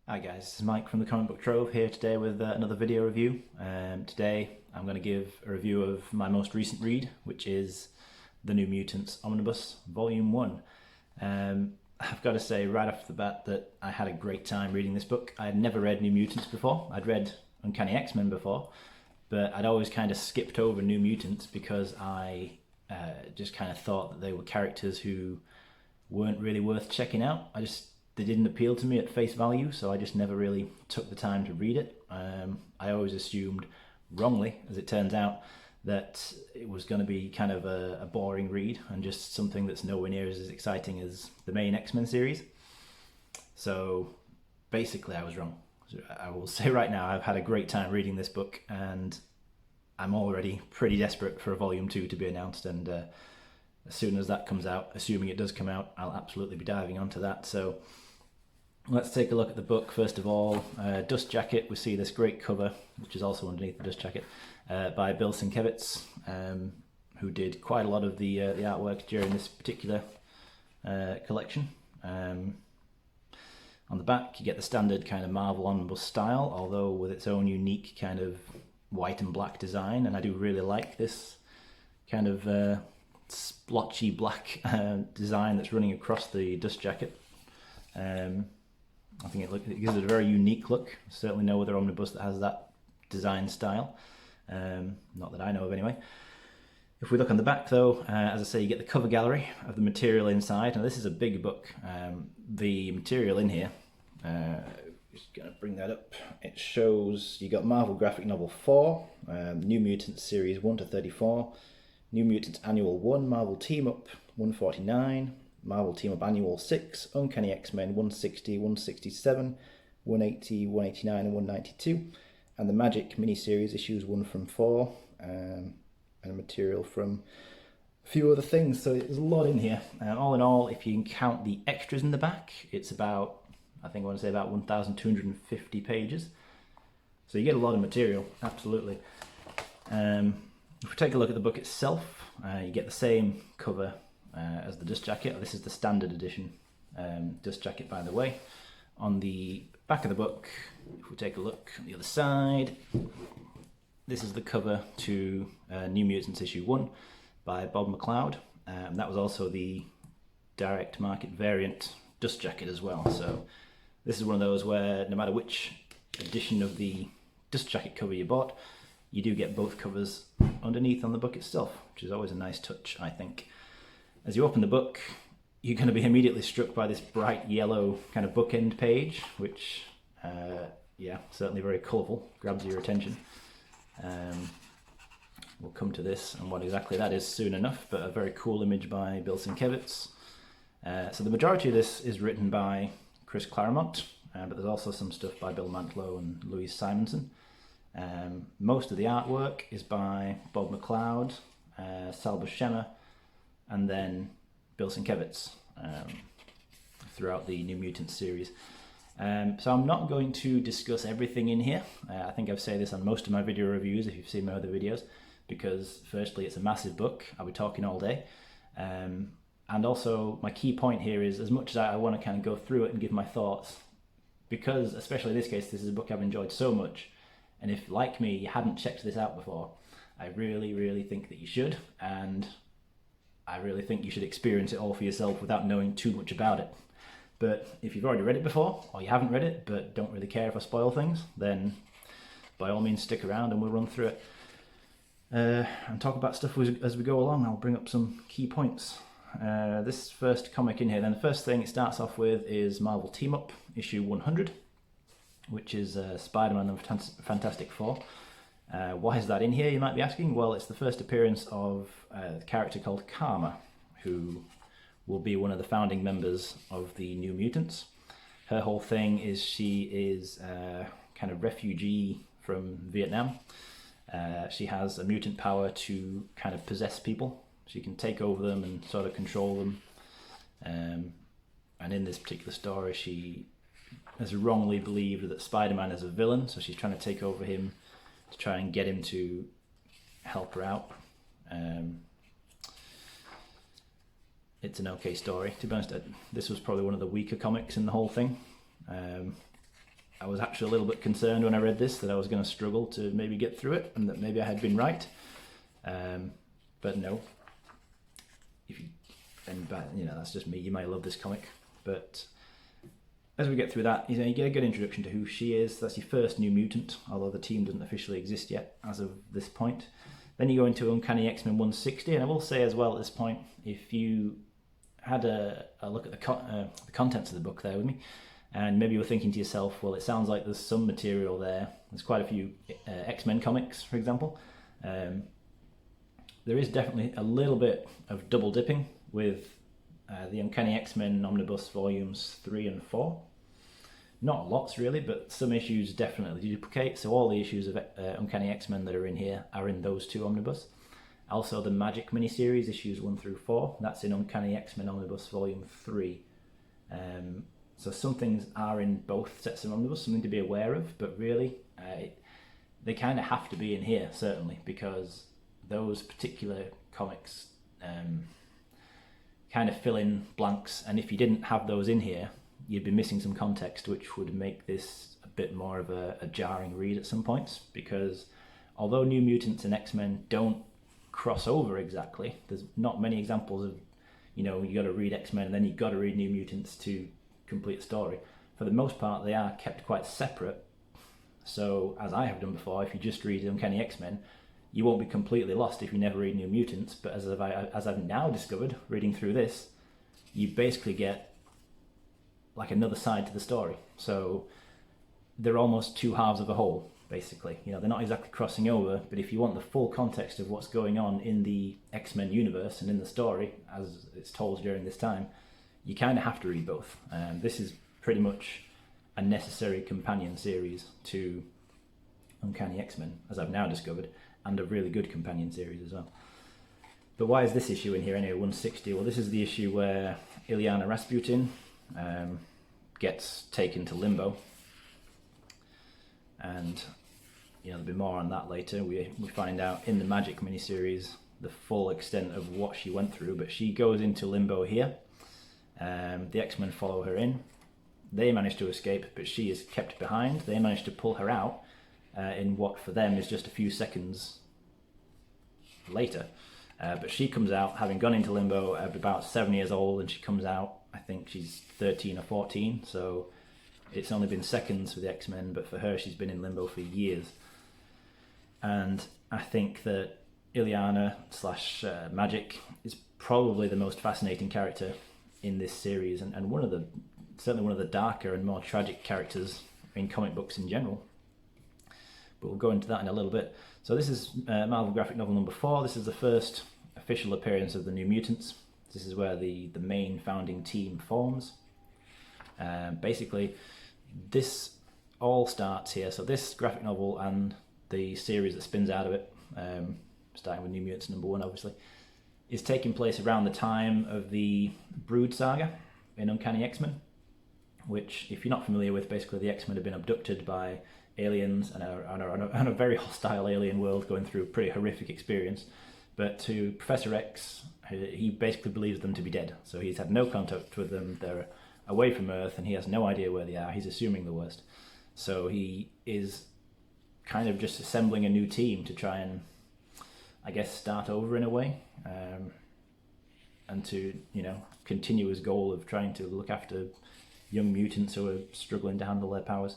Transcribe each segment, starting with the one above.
Hi guys, this is Mike from the Comic Book Trove here today with another video review. Today I'm going to give a review of my most recent read, which is the New Mutants Omnibus Volume 1. I've got to say right off the bat that I had a great time reading this book. I had never read New Mutants before. I'd read Uncanny X-Men before, but I'd always kind of skipped over New Mutants because I just kind of thought that they were characters who weren't really worth checking out. They didn't appeal to me at face value, so I just never really took the time to read it. I always assumed, wrongly as it turns out, that it was going to be kind of a boring read and just something that's nowhere near as exciting as the main X-Men series. So basically I was wrong. I will say right now I've had a great time reading this book, and I'm already pretty desperate for a volume 2 to be announced, and as soon as that comes out, assuming it does come out, I'll absolutely be diving onto that. So let's take a look at the book first of all. Dust Jacket, we see this great cover, which is also underneath the Dust Jacket, by Bill Sienkiewicz, who did quite a lot of the artwork during this particular collection. On the back you get the standard kind of Marvel Omnibus style, although with its own unique kind of white and black design, and I do really like this kind of splotchy black design that's running across the Dust Jacket. I think it gives it a very unique look. Certainly no other omnibus that has that design style. Not that I know of anyway. If we look on the back though, as I say, you get the cover gallery of the material inside. Now this is a big book. The material in here, just going to bring that up. It shows you got Marvel Graphic Novel 4, New Mutants Series 1 to 34, New Mutants Annual 1, Marvel Team Up 149, Marvel Team Up Annual 6, Uncanny X-Men 160, 167, 180, 189 and 192, and the Magik miniseries issues 1 from 4, and material from a few other things. So there's a lot in here. All in all, if you can count the extras in the back, it's about, I think I want to say about 1,250 pages. So you get a lot of material, absolutely. If we take a look at the book itself, you get the same cover as the Dust Jacket. This is the standard edition Dust Jacket, by the way. On the back of the book, if we take a look on the other side, this is the cover to New Mutants issue 1 by Bob McLeod. That was also the direct market variant Dust Jacket as well. So this is one of those where no matter which edition of the Dust Jacket cover you bought, you do get both covers underneath on the book itself, which is always a nice touch, I think. As you open the book, you're going to be immediately struck by this bright yellow kind of bookend page, which, yeah, certainly very colourful, grabs your attention. We'll come to this and what exactly that is soon enough, but a very cool image by Bill Sienkiewicz. So the majority of this is written by Chris Claremont, but there's also some stuff by Bill Mantlo and Louise Simonson. Most of the artwork is by Bob McLeod, Sal Buscema, and then Bill Sienkiewicz throughout the New Mutants series. So I'm not going to discuss everything in here. I think I've said this on most of my video reviews if you've seen my other videos, because firstly it's a massive book, I'll be talking all day. And also my key point here is, as much as I want to kind of go through it and give my thoughts, because especially in this case this is a book I've enjoyed so much, and if like me you hadn't checked this out before, I really think that you should, and I really think you should experience it all for yourself without knowing too much about it. But if you've already read it before, or you haven't read it but don't really care if I spoil things, then by all means stick around and we'll run through it and talk about stuff as we go along. I'll bring up some key points. This first comic in here, then the first thing it starts off with is Marvel Team Up issue 100, which is Spider-Man and Fantastic Four. Why is that in here, you might be asking? Well, it's the first appearance of a character called Karma, who will be one of the founding members of the New Mutants. Her whole thing is she is a kind of refugee from Vietnam. She has a mutant power to kind of possess people. She can take over them and sort of control them. And in this particular story, she has wrongly believed that Spider-Man is a villain, so she's trying to take over him to try and get him to help her out. It's an okay story. To be honest, this was probably one of the weaker comics in the whole thing. I was actually a little bit concerned when I read this that I was going to struggle to maybe get through it and that maybe I had been right. But no. That's just me. You might love this comic, but as we get through that, you get a good introduction to who she is. That's your first New Mutant, although the team doesn't officially exist yet as of this point. Then you go into Uncanny X-Men 160, and I will say as well at this point, if you had a look at the contents of the book there with me, and maybe you were thinking to yourself, well, it sounds like there's some material there. There's quite a few X-Men comics, for example. There is definitely a little bit of double dipping with the Uncanny X-Men Omnibus volumes 3 and 4. Not lots really, but some issues definitely duplicate. So all the issues of Uncanny X-Men that are in here are in those two omnibus. Also the Magik miniseries, issues 1 through 4, that's in Uncanny X-Men Omnibus volume 3. So some things are in both sets of omnibus, something to be aware of, but really they kind of have to be in here, certainly, because those particular comics kind of fill in blanks, and if you didn't have those in here, you'd be missing some context, which would make this a bit more of a jarring read at some points, because although New Mutants and X-Men don't cross over exactly, there's not many examples of, you got to read X-Men and then you've got to read New Mutants to complete the story. For the most part, they are kept quite separate. So, as I have done before, if you just read Uncanny X-Men, you won't be completely lost if you never read New Mutants, but as I've now discovered, reading through this, you basically get like another side to the story. So they're almost two halves of a whole, basically. They're not exactly crossing over, but if you want the full context of what's going on in the X-Men universe and in the story, as it's told during this time, you kind of have to read both. This is pretty much a necessary companion series to Uncanny X-Men, as I've now discovered, and a really good companion series as well. But why is this issue in here anyway, 160? Well, this is the issue where Illyana Rasputin gets taken to limbo, and there'll be more on that later. We find out in the Magik miniseries the full extent of what she went through, but she goes into limbo here. The X-Men follow her in. They manage to escape, but she is kept behind. They manage to pull her out in what for them is just a few seconds later. But she comes out having gone into limbo at about 7 years old, and she comes out, I think she's 13 or 14, so it's only been seconds for the X-Men, but for her she's been in limbo for years. And I think that Illyana / Magik is probably the most fascinating character in this series, and certainly one of the darker and more tragic characters in comic books in general. But we'll go into that in a little bit. So this is Marvel graphic novel number 4. This is the first official appearance of the New Mutants. This is where the main founding team forms. Basically, this all starts here. So this graphic novel and the series that spins out of it, starting with New Mutants number 1, obviously, is taking place around the time of the Brood saga in Uncanny X-Men, which, if you're not familiar with, basically the X-Men have been abducted by aliens and are on a very hostile alien world, going through a pretty horrific experience. But to Professor X, he basically believes them to be dead. So he's had no contact with them. They're away from Earth and he has no idea where they are. He's assuming the worst. So he is kind of just assembling a new team to try and, I guess, start over in a way, and to, continue his goal of trying to look after young mutants who are struggling to handle their powers.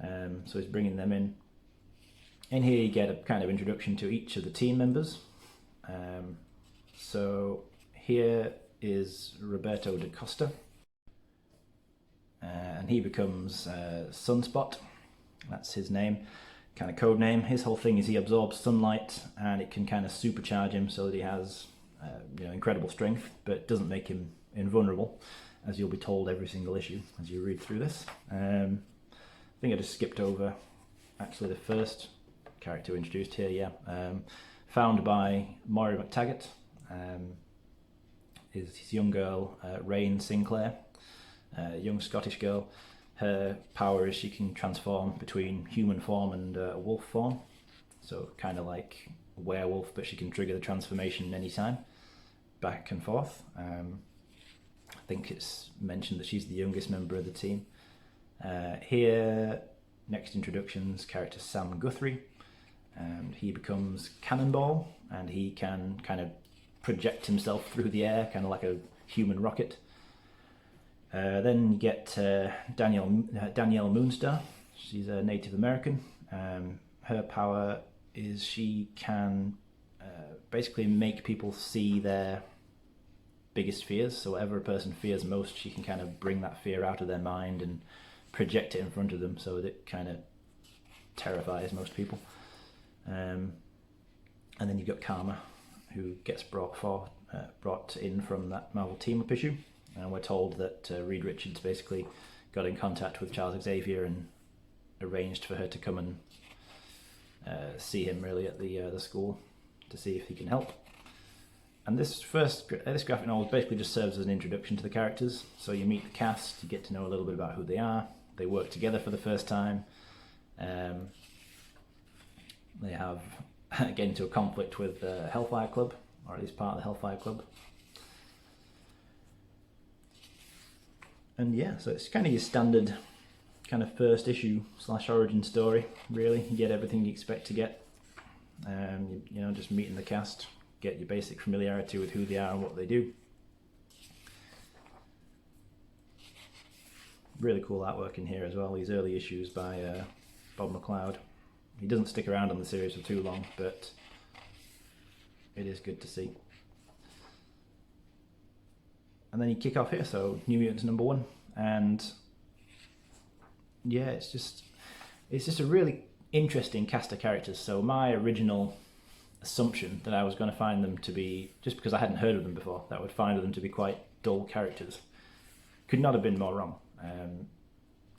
So he's bringing them in. In here you get a kind of introduction to each of the team members. So here is Roberto da Costa, and he becomes Sunspot. That's his name, kind of code name. His whole thing is he absorbs sunlight and it can kind of supercharge him so that he has incredible strength, but it doesn't make him invulnerable, as you'll be told every single issue as you read through this. I think I just skipped over actually the first character introduced here, found by Maury McTaggart, his young girl, Rain Sinclair, a young Scottish girl. Her power is she can transform between human form and wolf form, so kind of like a werewolf, but she can trigger the transformation anytime, back and forth. I think it's mentioned that she's the youngest member of the team. Here, next introductions, character Sam Guthrie, and he becomes Cannonball, and he can kind of project himself through the air, kind of like a human rocket. Then you get Danielle Moonstar. She's a Native American. Her power is she can basically make people see their biggest fears. So whatever a person fears most, she can kind of bring that fear out of their mind and project it in front of them, so that it kind of terrifies most people. And then you've got Karma, who gets brought in from that Marvel team-up issue, and we're told that Reed Richards basically got in contact with Charles Xavier and arranged for her to come and see him really at the school to see if he can help. And this graphic novel basically just serves as an introduction to the characters. So you meet the cast, you get to know a little bit about who they are. They work together for the first time. They have get into a conflict with Hellfire Club, or at least part of the Hellfire Club. And yeah, so it's kind of your standard kind of first issue / origin story, really. You get everything you expect to get. You know, just meeting the cast, get your basic familiarity with who they are and what they do. Really cool artwork in here as well, these early issues by Bob McLeod. He doesn't stick around on the series for too long, but it is good to see. And then you kick off here, so New Mutants #1, and yeah, it's just a really interesting cast of characters. So my original assumption that I was going to find them to be, just because I hadn't heard of them before, that I would find them to be quite dull characters, could not have been more wrong.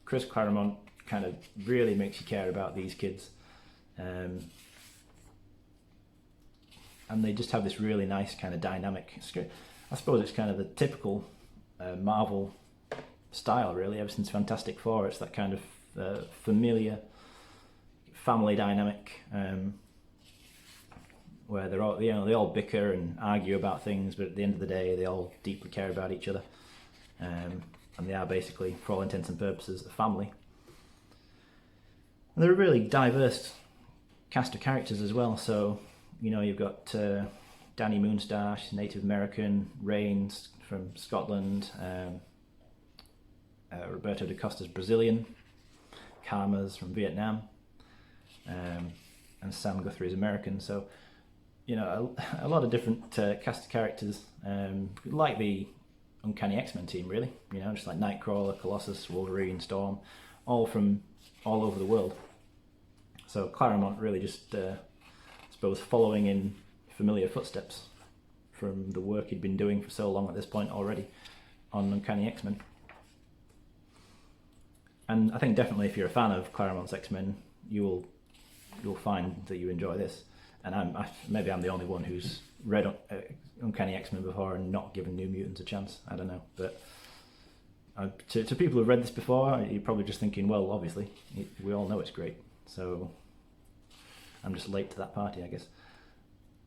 Chris Claremont kind of really makes you care about these kids, and they just have this really nice kind of dynamic. I suppose it's kind of the typical Marvel style, really. Ever since Fantastic Four, it's that kind of familiar family dynamic, where they're all, you know, they all bicker and argue about things, but at the end of the day, they all deeply care about each other, and they are basically, for all intents and purposes, a family. And they're a really diverse cast of characters as well. So, you know, you've got Dani Moonstar, she's Native American, Reigns from Scotland, Roberto da Costa's Brazilian, Karma's from Vietnam, and Sam Guthrie's American. So, you know, a lot of different cast of characters, like the Uncanny X-Men team, really. You know, just like Nightcrawler, Colossus, Wolverine, Storm, all from all over the world. So Claremont really just, I suppose, following in familiar footsteps from the work he'd been doing for so long at this point already on Uncanny X-Men. And I think definitely if you're a fan of Claremont's X-Men, you'll find that you enjoy this. And maybe I'm the only one who's read Uncanny X-Men before and not given New Mutants a chance. I don't know, but to people who've read this before, you're probably just thinking, well, obviously, we all know it's great. So I'm just late to that party, I guess.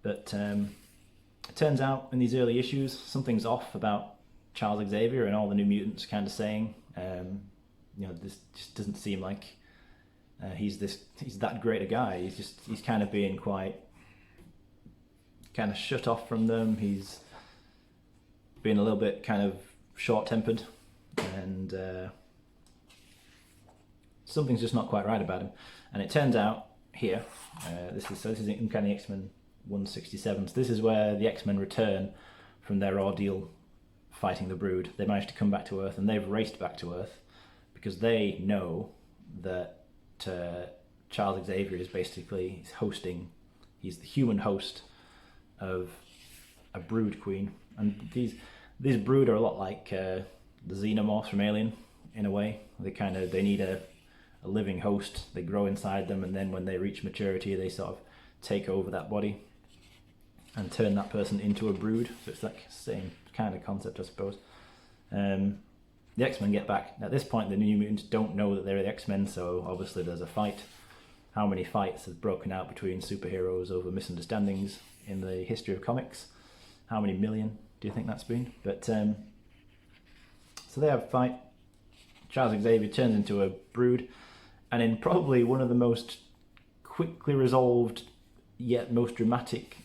But it turns out in these early issues, something's off about Charles Xavier and all the New Mutants kind of saying, you know, this just doesn't seem like he's that great a guy. He's kind of being quite kind of shut off from them. He's being a little bit kind of short-tempered, and something's just not quite right about him. And it turns out here, this is Uncanny X-Men 167. So this is where the X-Men return from their ordeal fighting the Brood. They managed to come back to Earth, and they've raced back to Earth because they know that Charles Xavier is basically he's the human host of a Brood queen, and these Brood are a lot like the xenomorphs from Alien in a way. They need a living host. They grow inside them, and then when they reach maturity, they sort of take over that body and turn that person into a Brood. So it's like same kind of concept, I suppose. The X-Men get back. At this point, the New Mutants don't know that they're the X-Men, so obviously there's a fight. How many fights have broken out between superheroes over misunderstandings in the history of comics? How many million do you think that's been? But so they have a fight. Charles Xavier turns into a brood, and in probably one of the most quickly resolved yet most dramatic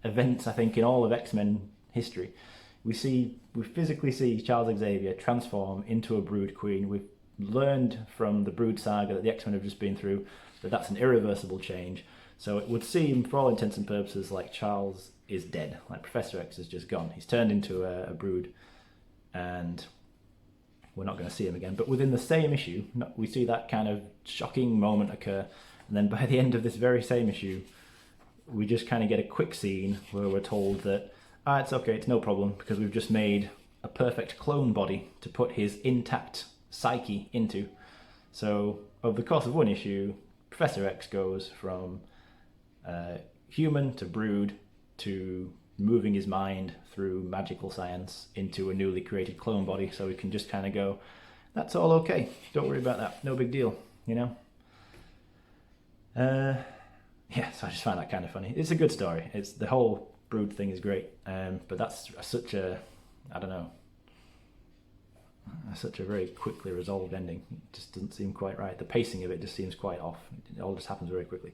events, I think, in all of X-Men history, we physically see Charles Xavier transform into a brood queen. We've learned from the brood saga that the X-Men have just been through that that's an irreversible change. So it would seem, for all intents and purposes, like Charles is dead, like Professor X is just gone. He's turned into a brood, and we're not going to see him again. But within the same issue, we see that kind of shocking moment occur, and then by the end of this very same issue, we just kind of get a quick scene where we're told that it's okay, it's no problem, because we've just made a perfect clone body to put his intact psyche into. So over the course of one issue, Professor X goes from human to brood to moving his mind through magical science into a newly created clone body, so we can just kind of go, that's all okay, don't worry about that, no big deal, you know? Yeah, so I just find that kind of funny. It's a good story. It's the whole brood thing is great, but that's such a, I don't know, such a very quickly resolved ending. It just doesn't seem quite right. The pacing of it just seems quite off. It all just happens very quickly.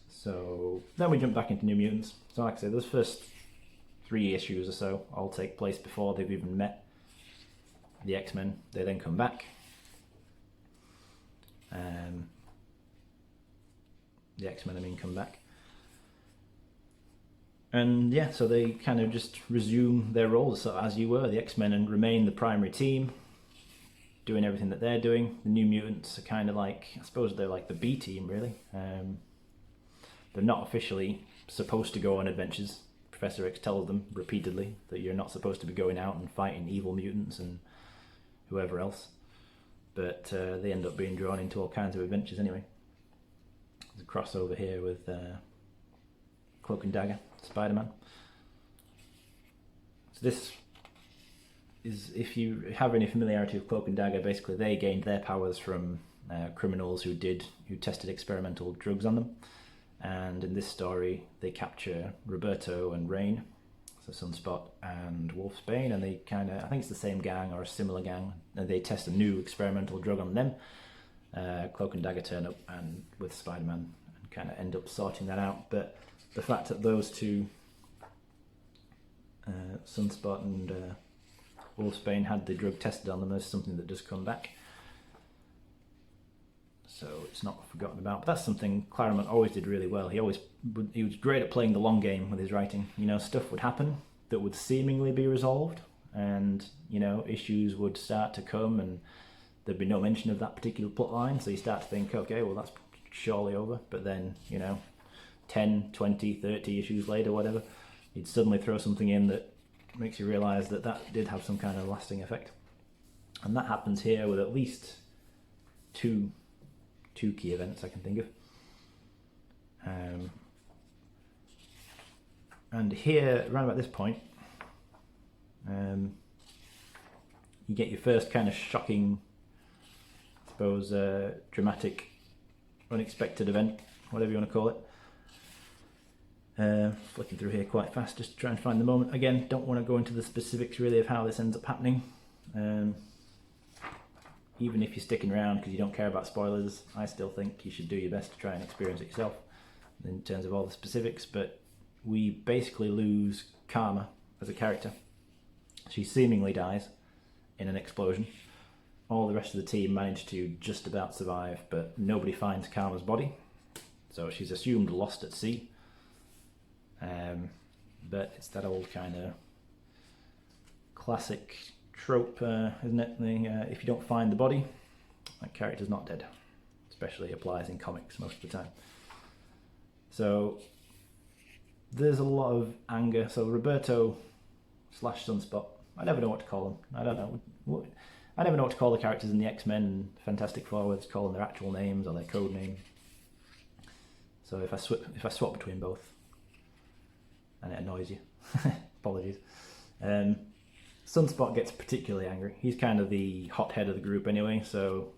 So then we jump back into New Mutants. So like I say, those first 3 issues or so all take place before they've even met the X-Men. They then come back. The X-Men, come back. And yeah, so they kind of just resume their roles. So as you were, the X-Men and remain the primary team, doing everything that they're doing. The New Mutants are kind of like, I suppose they're like the B team, really. They're not officially supposed to go on adventures. Professor X tells them repeatedly that you're not supposed to be going out and fighting evil mutants and whoever else. But they end up being drawn into all kinds of adventures anyway. There's a crossover here with Cloak and Dagger, Spider-Man. So this is, if you have any familiarity with Cloak and Dagger, basically they gained their powers from criminals who tested experimental drugs on them. And in this story, they capture Roberto and Rain, so Sunspot and Wolfsbane, and they kind of, I think it's the same gang or a similar gang, and they test a new experimental drug on them. Cloak and Dagger turn up and with Spider-Man and kind of end up sorting that out. But the fact that those two, Sunspot and Wolfsbane, had the drug tested on them is something that does come back. So it's not forgotten about. But that's something Claremont always did really well. He was great at playing the long game with his writing. Stuff would happen that would seemingly be resolved, and issues would start to come, and there'd be no mention of that particular plot line. So you start to think, okay, well that's surely over. But then 10, 20, 30 issues later, whatever, he'd suddenly throw something in that makes you realise that did have some kind of lasting effect. And that happens here with at least two key events I can think of. And here, around about this point, you get your first kind of shocking, I suppose, dramatic, unexpected event, whatever you want to call it. Flicking through here quite fast just to try and find the moment. Again, don't want to go into the specifics really of how this ends up happening. Even if you're sticking around because you don't care about spoilers, I still think you should do your best to try and experience it yourself in terms of all the specifics. But we basically lose Karma as a character. She seemingly dies in an explosion. All the rest of the team manage to just about survive, but nobody finds Karma's body. So she's assumed lost at sea. But it's that old kind of classic trope, isn't it? If you don't find the body, that character's not dead. Especially applies in comics most of the time. So there's a lot of anger. So Roberto / Sunspot, I never know what to call them. I don't know. I never know what to call the characters in the X-Men and Fantastic Four, whether to call them their actual names or their code name. So if I swap between both and it annoys you, apologies. Sunspot gets particularly angry. He's kind of the hothead of the group anyway, so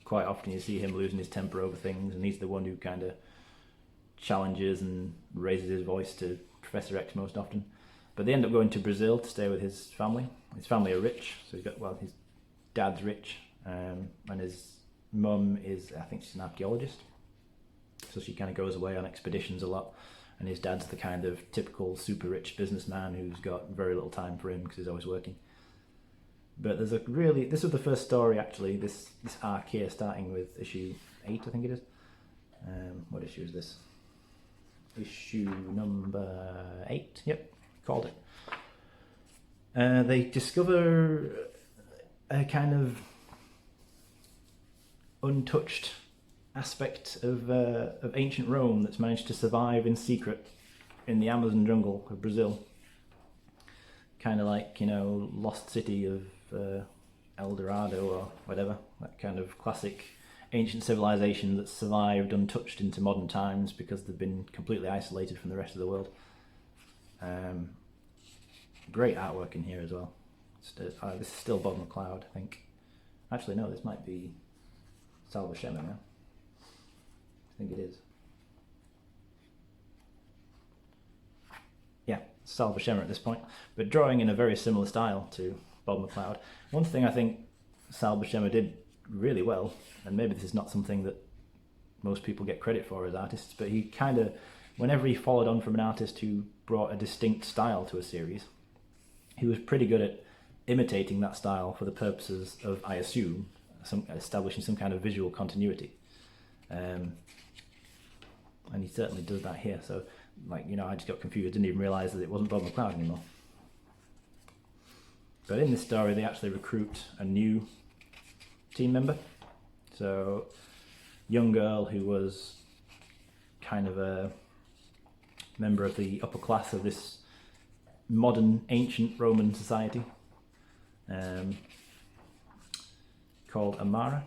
quite often you see him losing his temper over things, and he's the one who kind of challenges and raises his voice to Professor X most often. But they end up going to Brazil to stay with his family. His family are rich, so he's got, well, his dad's rich, and his mum is, I think she's an archaeologist. So she kind of goes away on expeditions a lot, and his dad's the kind of typical super rich businessman who's got very little time for him because he's always working. But there's a really, this was the first story actually, this arc here, starting with issue 8, I think it is. What issue is this? Issue number 8, yep, called it. They discover a kind of untouched aspect of ancient Rome that's managed to survive in secret in the Amazon jungle of Brazil. Kind of like, you know, Lost City of El Dorado or whatever, that kind of classic ancient civilization that's survived untouched into modern times because they've been completely isolated from the rest of the world. Great artwork in here as well. This is still Bob McLeod, I think. Actually, no, this might be Sal Buscema now. I think it is. Yeah, Sal Buscema at this point, but drawing in a very similar style to Bob McLeod. One thing I think Sal Buscema did really well, and maybe this is not something that most people get credit for as artists, but he kind of, whenever he followed on from an artist who brought a distinct style to a series, he was pretty good at imitating that style for the purposes of, I assume, establishing some kind of visual continuity. And he certainly does that here. So, like, you know, I just got confused, didn't even realise that it wasn't Bob McLeod anymore. But in this story, they actually recruit a new team member. So, young girl who was kind of a member of the upper class of this modern ancient Roman society, called Amara.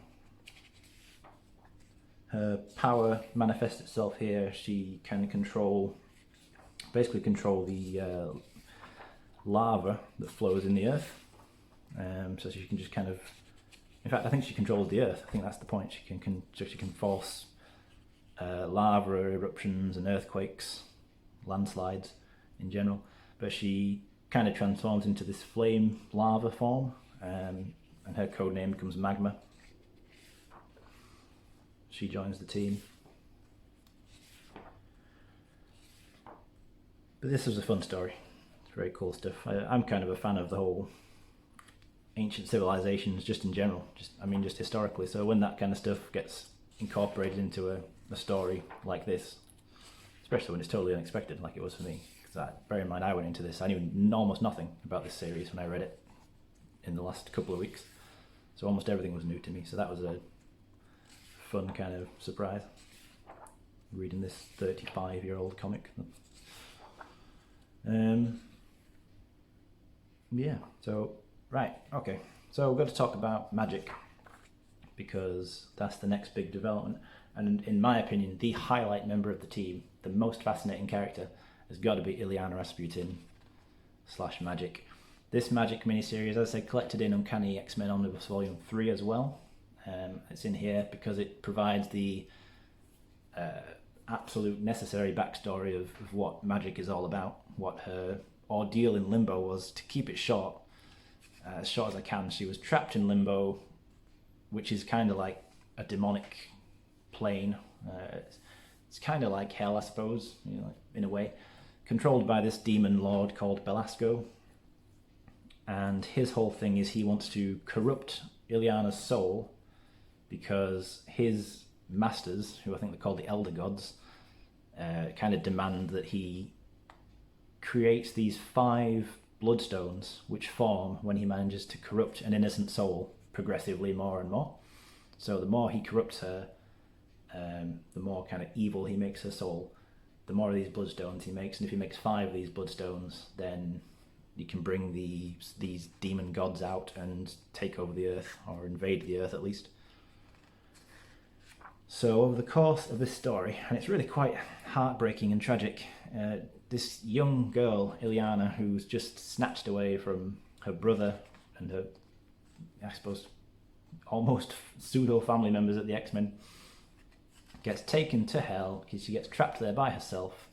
Her power manifests itself here. She can basically control the lava that flows in the earth. So she can just kind of, in fact, I think she controls the earth. I think that's the point. She can force lava eruptions and earthquakes, landslides in general. But she kind of transforms into this flame lava form, and her code name becomes Magma. She joins the team. But this was a fun story. It's very cool stuff. I'm kind of a fan of the whole ancient civilizations just in general, just historically. So when that kind of stuff gets incorporated into a story like this, especially when it's totally unexpected like it was for me, because bear in mind I went into this, I knew almost nothing about this series when I read it in the last couple of weeks. So almost everything was new to me. So that was a fun kind of surprise, reading this 35-year-old comic. Yeah, so, right, okay. So we're going to talk about Magik, because that's the next big development. And in my opinion, the highlight member of the team, the most fascinating character, has got to be Illyana Rasputin / Magik. This Magik miniseries, as I said, collected in Uncanny X-Men Omnibus Volume 3 as well. It's in here because it provides the absolute necessary backstory of what Magik is all about, what her ordeal in Limbo was. To keep it short, as short as I can, she was trapped in Limbo, which is kind of like a demonic plane. It's kind of like hell, I suppose, you know, in a way, controlled by this demon lord called Belasco. And his whole thing is he wants to corrupt Illyana's soul, because his masters, who I think they're called the Elder Gods, kind of demand that he creates these 5 bloodstones which form when he manages to corrupt an innocent soul progressively more and more. So the more he corrupts her, the more kind of evil he makes her soul, the more of these bloodstones he makes. And if he makes 5 of these bloodstones, then you can bring these demon gods out and take over the earth, or invade the earth at least. So over the course of this story, and it's really quite heartbreaking and tragic, this young girl, Illyana, who's just snatched away from her brother and her, I suppose, almost pseudo-family members at the X-Men, gets taken to hell because she gets trapped there by herself.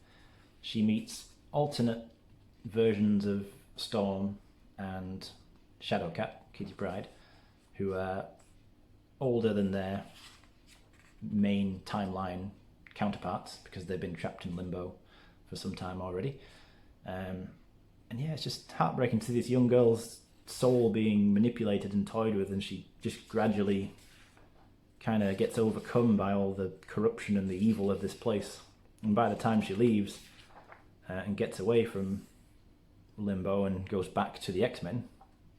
She meets alternate versions of Storm and Shadowcat, Kitty Pryde, who are older than their main timeline counterparts because they've been trapped in limbo for some time already. And yeah, it's just heartbreaking to see this young girl's soul being manipulated and toyed with, and she just gradually kind of gets overcome by all the corruption and the evil of this place. And by the time she leaves and gets away from limbo and goes back to the X-Men,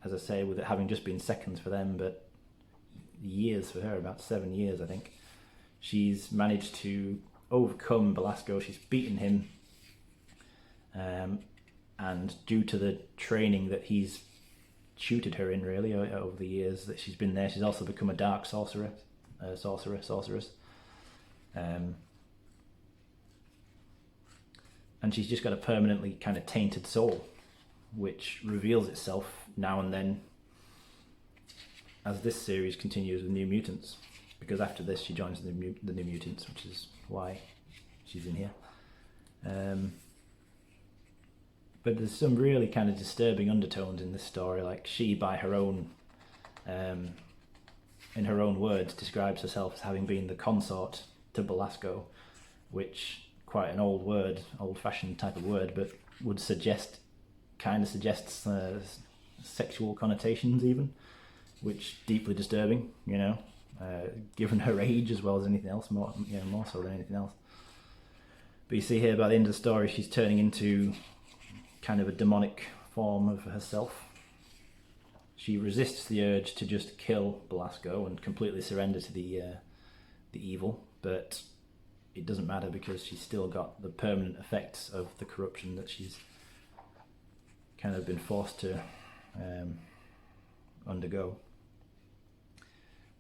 as I say, with it having just been seconds for them, but years for her, about 7 years I think, she's managed to overcome Belasco. She's beaten him, and due to the training that he's tutored her in really over the years that she's been there, she's also become a dark sorceress. And she's just got a permanently kind of tainted soul, which reveals itself now and then as this series continues with New Mutants, because after this she joins the New Mutants, which is why she's in here. But there's some really kind of disturbing undertones in this story. Like, she, by her own, in her own words, describes herself as having been the consort to Belasco, which, quite an old word, old-fashioned type of word, but would suggests sexual connotations even, which deeply disturbing, you know, given her age as well as anything else, more so than anything else. But you see here by the end of the story, she's turning into kind of a demonic form of herself. She resists the urge to just kill Belasco and completely surrender to the evil, but it doesn't matter because she's still got the permanent effects of the corruption that she's kind of been forced to undergo.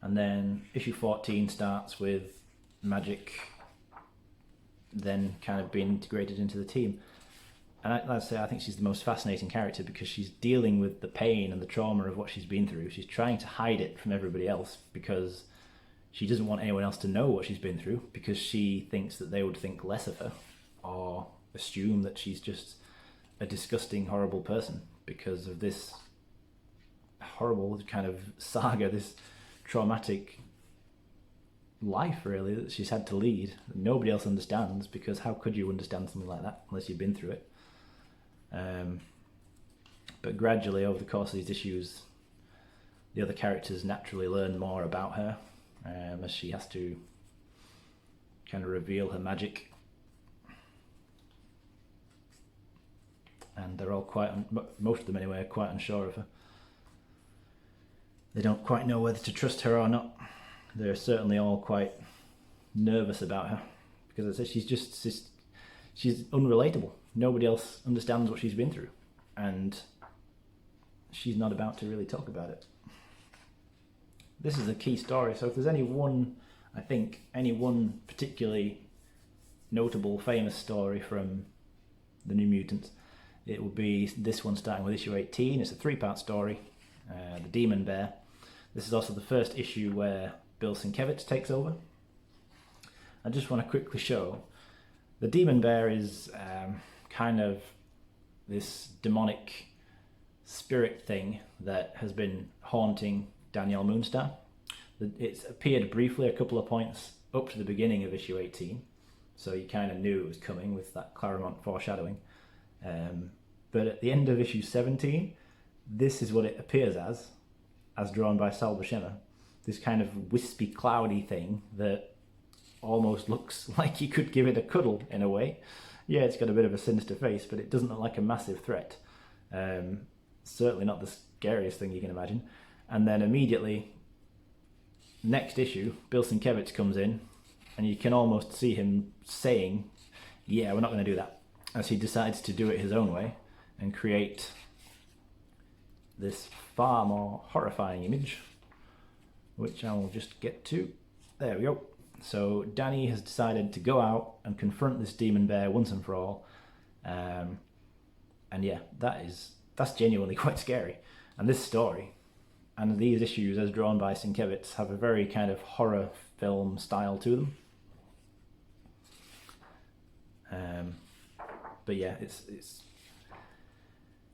And then issue 14 starts with Magik then kind of being integrated into the team. And I'd say I think she's the most fascinating character because she's dealing with the pain and the trauma of what she's been through. She's trying to hide it from everybody else because she doesn't want anyone else to know what she's been through, because she thinks that they would think less of her or assume that she's just a disgusting, horrible person because of this horrible kind of saga, this traumatic life really that she's had to lead. Nobody else understands, because how could you understand something like that unless you've been through it? But gradually over the course of these issues, the other characters naturally learn more about her, as she has to kind of reveal her magic. And they're all most of them anyway, are quite unsure of her. They don't quite know whether to trust her or not. They're certainly all quite nervous about her, because as I say, she's unrelatable. Nobody else understands what she's been through, and she's not about to really talk about it. This is a key story, so if there's any one particularly notable, famous story from the New Mutants, it will be this one starting with issue 18. It's a 3-part story, The Demon Bear. This is also the first issue where Bill Sienkiewicz takes over. I just want to quickly show the Demon Bear is kind of this demonic spirit thing that has been haunting Danielle Moonstar. It's appeared briefly a couple of points up to the beginning of issue 18, so you kind of knew it was coming with that Claremont foreshadowing. But at the end of issue 17, this is what it appears as drawn by Sal Buscema. This kind of wispy, cloudy thing that almost looks like you could give it a cuddle in a way. Yeah, it's got a bit of a sinister face, but it doesn't look like a massive threat. Certainly not the scariest thing you can imagine. And then immediately, next issue, Bill Sienkiewicz comes in, and you can almost see him saying, yeah, we're not going to do that, as he decides to do it his own way and create this far more horrifying image, which I will just get to. There we go. So Danny has decided to go out and confront this demon bear once and for all. And yeah, that's genuinely quite scary. And this story and these issues, as drawn by Sienkiewicz, have a very kind of horror film style to them. But yeah, it's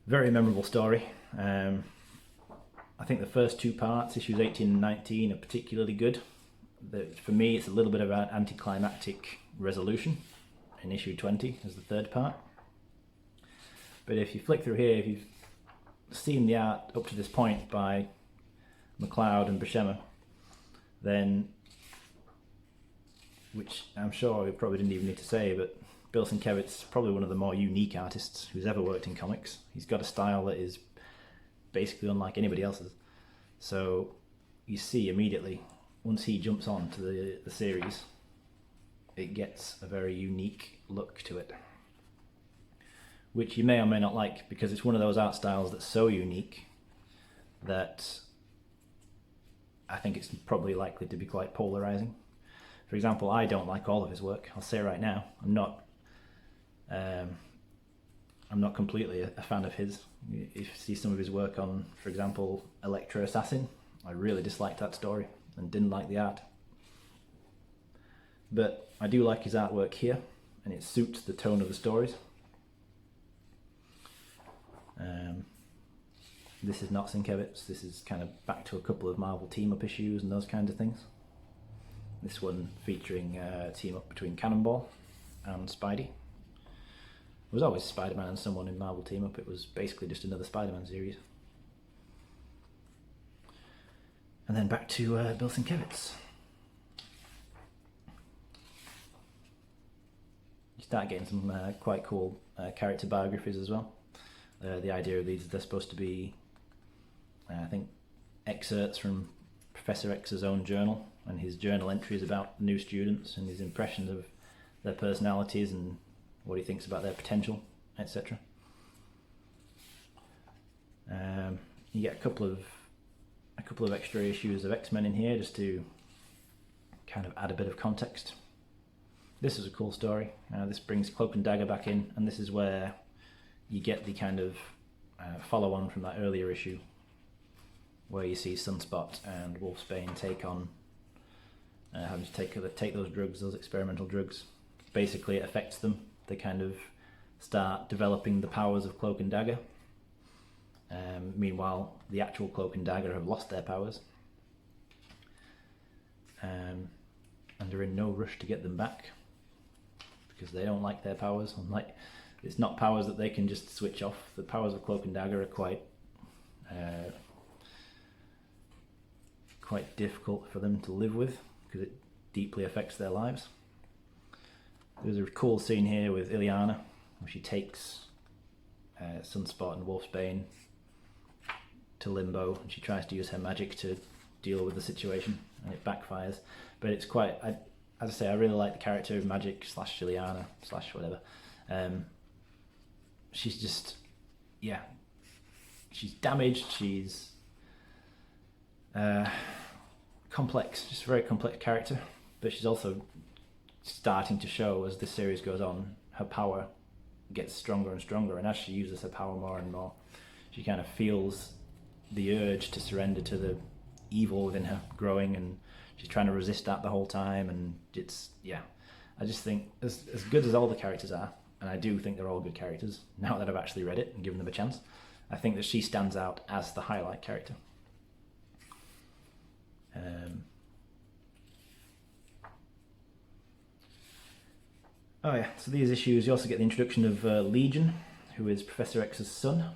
Very memorable story. I think the first two parts, issues 18 and 19, are particularly good. For me, it's a little bit of an anticlimactic resolution in issue 20 as the third part. But if you flick through here, if you've seen the art up to this point by McLeod and Buscema, then, which I'm sure we probably didn't even need to say, but Bill Sienkiewicz's is probably one of the more unique artists who's ever worked in comics. He's got a style that is basically unlike anybody else's. So you see immediately, once he jumps on to the series, it gets a very unique look to it, which you may or may not like, because it's one of those art styles that's so unique that I think it's probably likely to be quite polarizing. For example, I don't like all of his work. I'll say right now, I'm not completely a fan of his. If you see some of his work on, for example, Electro Assassin, I really disliked that story and didn't like the art. But I do like his artwork here, and it suits the tone of the stories. This is not Sienkiewicz. This is kind of back to a couple of Marvel team-up issues and those kinds of things. This one featuring a team-up between Cannonball and Spidey. It was always Spider-Man and someone in Marvel team-up. It was basically just another Spider-Man series. And then back to Bill Sienkiewicz. You start getting some quite cool character biographies as well. The idea of these, they're supposed to be, I think, excerpts from Professor X's own journal, and his journal entries about new students and his impressions of their personalities and what he thinks about their potential, etc. You get a couple of extra issues of X-Men in here just to kind of add a bit of context. This is a cool story. This brings Cloak and Dagger back in, and this is where you get the kind of follow-on from that earlier issue, where you see Sunspot and Wolfsbane take on having to take those drugs, those experimental drugs. Basically, it affects them. They kind of start developing the powers of Cloak and Dagger. Meanwhile, the actual Cloak and Dagger have lost their powers, and they're in no rush to get them back because they don't like their powers. It's not powers that they can just switch off. The powers of Cloak and Dagger are quite difficult for them to live with because it deeply affects their lives. There's a cool scene here with Illyana where she takes Sunspot and Wolfsbane to Limbo, and she tries to use her magic to deal with the situation, and it backfires. But it's quite, as I say, I really like the character of Magik / Illyana / whatever. She's just, she's damaged, she's complex, just a very complex character, but she's also starting to show, as this series goes on, her power gets stronger and stronger, and as she uses her power more and more, she kind of feels the urge to surrender to the evil within her growing, and she's trying to resist that the whole time. And it's, I just think as good as all the characters are, and I do think they're all good characters now that I've actually read it and given them a chance, I think that she stands out as the highlight character. So these issues, you also get the introduction of Legion, who is Professor X's son.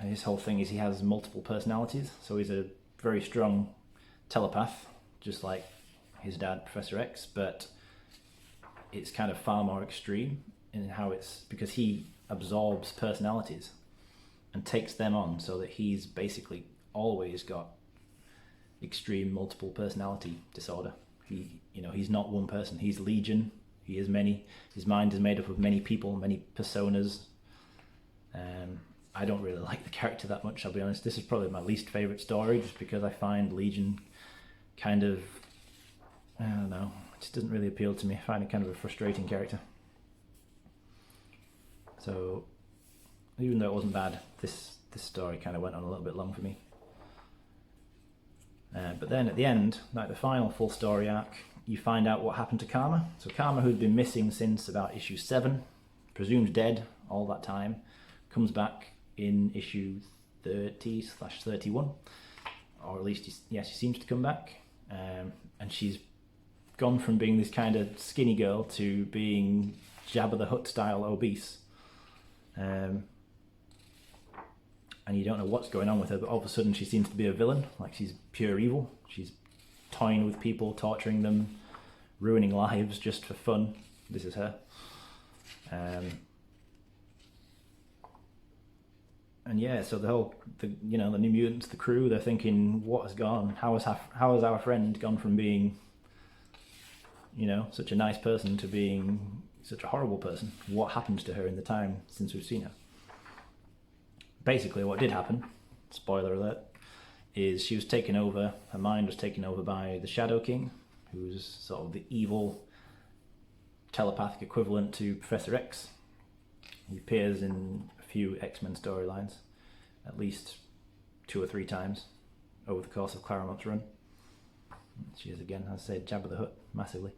His whole thing is he has multiple personalities, so he's a very strong telepath, just like his dad, Professor X, but it's kind of far more extreme in how it's, because he absorbs personalities and takes them on, so that he's basically always got extreme multiple personality disorder. He's not one person, he's Legion. He is many. His mind is made up of many people, many personas. I don't really like the character that much, I'll be honest. This is probably my least favourite story, just because I find Legion kind of, I don't know, it just doesn't really appeal to me. I find it kind of a frustrating character. So, even though it wasn't bad, this story kind of went on a little bit long for me. But then at the end, like the final full story arc, you find out what happened to Karma. So Karma, who'd been missing since about issue 7, presumed dead all that time, comes back in issue 30/31, or at least she seems to come back, and she's gone from being this kind of skinny girl to being Jabba the Hutt style obese, and you don't know what's going on with her, but all of a sudden she seems to be a villain, like she's pure evil. She's toying with people, torturing them, ruining lives just for fun. This is her. And yeah, so the New Mutants, the crew, they're thinking, what has gone? How has our friend gone from being, such a nice person to being such a horrible person? What happened to her in the time since we've seen her? Basically, what did happen, spoiler alert, is she was taken over, her mind was taken over by the Shadow King, who's sort of the evil telepathic equivalent to Professor X. He appears in a few X-Men storylines, at least 2 or 3 times over the course of Claremont's run. She is, again, as I said, Jabba the Hutt, massively.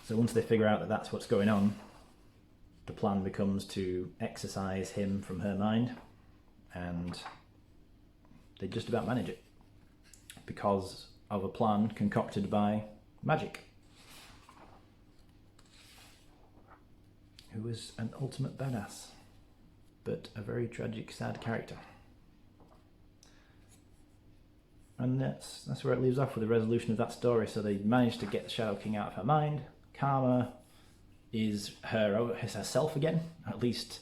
So once they figure out that that's what's going on, the plan becomes to exorcise him from her mind, and they just about manage it because of a plan concocted by Magik, who is an ultimate badass, but a very tragic, sad character. And that's where it leaves off with the resolution of that story. So they managed to get the Shadow King out of her mind. Karma is herself again, at least,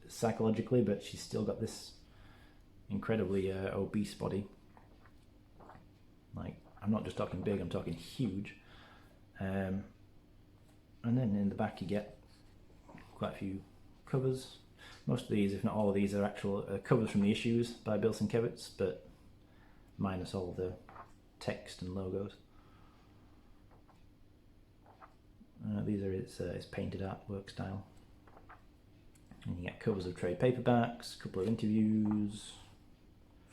psychologically, but she's still got this incredibly obese body. Like, I'm not just talking big, I'm talking huge. And then in the back you get quite a few covers. Most of these, if not all of these, are actual covers from the issues by Bill Sienkiewicz, but minus all the text and logos. These are his painted artwork style. And you get covers of trade paperbacks, a couple of interviews,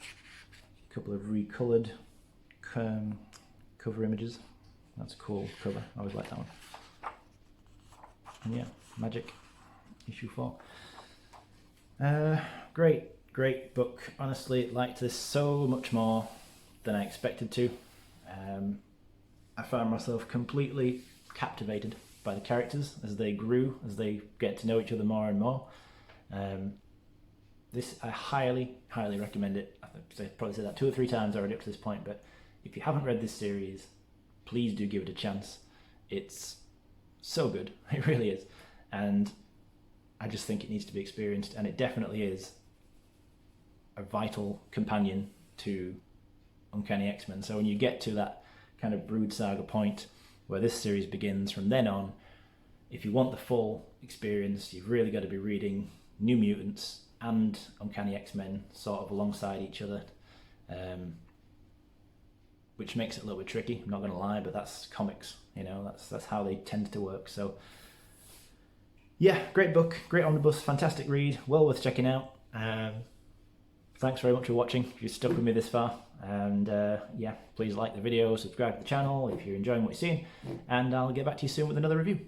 a couple of recoloured cover images. That's a cool cover, I always like that one. And yeah, Magik, issue 4. Great book. Honestly, liked this so much more than I expected to. I found myself completely captivated by the characters as they grew, as they get to know each other more and more. I highly recommend it. I've probably said that 2 or 3 times already up to this point, but if you haven't read this series, please do give it a chance. It's so good, it really is, and I just think it needs to be experienced, and it definitely is a vital companion to Uncanny X-Men. So when you get to that kind of Brood Saga point where this series begins, from then on, if you want the full experience, you've really got to be reading New Mutants and Uncanny X-Men sort of alongside each other, which makes it a little bit tricky, I'm not going to lie, but that's comics, that's how they tend to work. So yeah, great book, great omnibus, fantastic read, well worth checking out. Thanks very much for watching, if you've stuck with me this far, and please like the video, subscribe to the channel if you're enjoying what you're seeing, and I'll get back to you soon with another review.